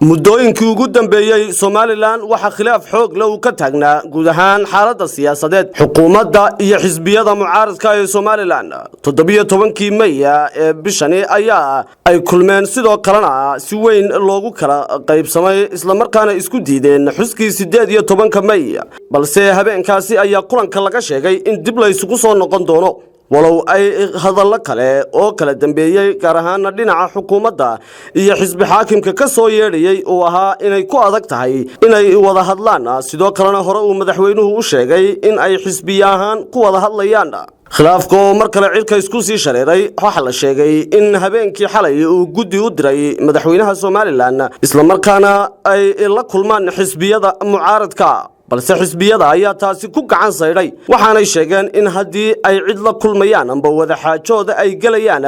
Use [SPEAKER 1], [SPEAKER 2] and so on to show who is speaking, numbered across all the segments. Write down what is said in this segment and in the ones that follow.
[SPEAKER 1] muddooyinkii ugu dambeeyay Somaliland waxa khilaaf xoog leh uu ka taagnaa guud ahaan xaaladda siyaasadeed xukuumadda iyo xisbiyada mucaaradka ee Somaliland 17kii May ee bishani ayaa ay kulmeen sidoo kalena si weyn loogu kala qaybsamay isla markaana isku diideen xuskii 18 May balse habeenkaasi ayaa kulanka laga sheegay in dib la isugu soo noqon doono walow ay hadallo kale oo kala dambeeyay gaar ahaan dhinaca xukuumadda iyo xisbi xaakimka ka soo yeedhayay oo ahaa inay ku adag tahay inay wada hadlaan sidoo kalena hore uu madaxweynuhu u sheegay in ay xisbiyahan ku wada hadlayaan khilaafka mar kale cirka isku sii shareeray waxa la sheegay in habeenkii xalay uu guddi u diray madaxweynaha Somaliland isla markaana ay la kulmaan xisbiyada mucaaradka balse xisbiyada ayaa taasi ku gacan sayray waxaanay sheegeen in haddii ay cid la kulmayaan amba wada xaajooda ay galayaan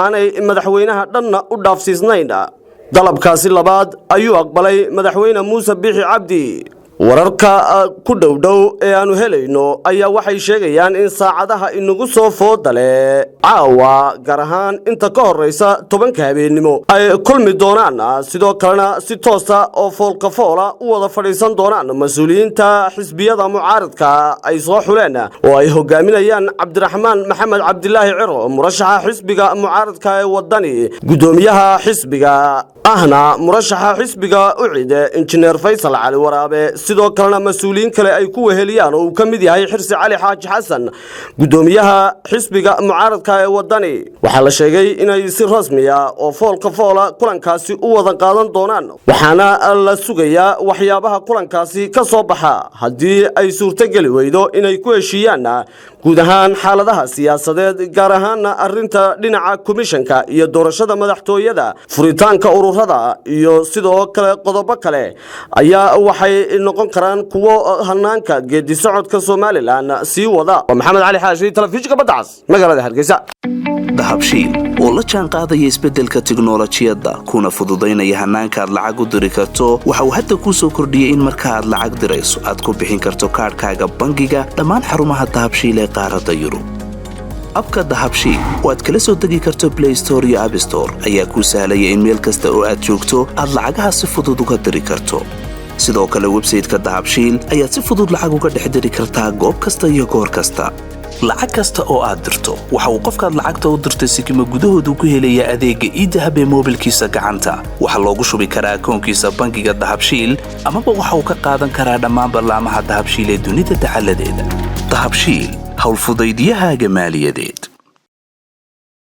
[SPEAKER 1] aanay madaxweynaha dhanna u dhaafsiisnayn dalabkaasi labaad ayuu aqbalay madaxweyne Muuse Biixi Cabdi wararka ku dhowdhow ee aanu helayno ayaa waxay sheegayaan in saacadaha inagu soo foodale caawa gaar ahaan inta ka horeysa 10 habeenimo ay kulmi doonaan sidoo kalena si toos ah oo foolka u wada fadhiisan doonaan mas'uuliyiinta xisbiyada mucaaradka ay soo xuleen oo ay hogaaminayaan Cabdiraxmaan Maxamed Cabdilaahi Ciro murashaxa xisbiga mucaaradka ee wadani gudoomiyaha xisbiga ahna murashaxa xisbiga UCID injineer Faysal Cali Waraabe sidoo kalena mas'uuliyiin kale ay ku weheliyaan oo ka mid yahay Xirsi Cali Xaaji Xasan gudoomiyaha xisbiga mucaaradka ee wadani waxa la sheegay inay si rasmi ah oo foolka kulankaasi u wada qaadan doonaan waxaana la sugayaa waxyaabaha kulankaasi ka soo baxa hadii ay suurtagali weydo inay ku heshiiyaan guud ahaan xaaladaha siyaasadeed gaar ahaan arinta dhinaca komishanka iyo doorashada madaxtooyada furitaanka ururada iyo sidoo kale qodobo kale ayaa waxay noqon karaan kuwo hanaanka geedi socodka Somaliland si wada Maxamed Cali Xaashi telefishinka Badcas magaalada Hargeysa
[SPEAKER 2] dahabshiil oo la jaan qaadaya isbeddelka tiknoolajiyadda kuna fududeynaya hanaanka aad lacag u diri karto waxa uu hadda ku soo kordhiyay in marka aad lacag dirayso aad ku bixin karto kaarkaaga bangiga dhammaan xarumaha dahabshiil ee qaaradda Yurub abka dahabshiil oo aad kala soo degi karto Play Store iyo App Store ayaa ku sahlaya in meel kasta oo aad joogto aad lacagaha si fudud uga diri karto sidoo kale website-ka dahabshiil ayaa si fudud lacag uga dhex diri kartaa goob kasta iyo goor kasta lacag kasta oo aad dirto waxa uu qofkaad lacagta u dirtay sikimo gudahoodu ku helaya adeegga e-dahab ee moobilkiisa gacanta waxa loogu shubi karaa akoonkiisa bangiga dahabshiil ama waxa uu ka qaadan karaa dhammaan barnaamijyada dahabshiil ee dunida taxalladeeda dahabshiil hawl fudaydiyahaaga maaliyadeed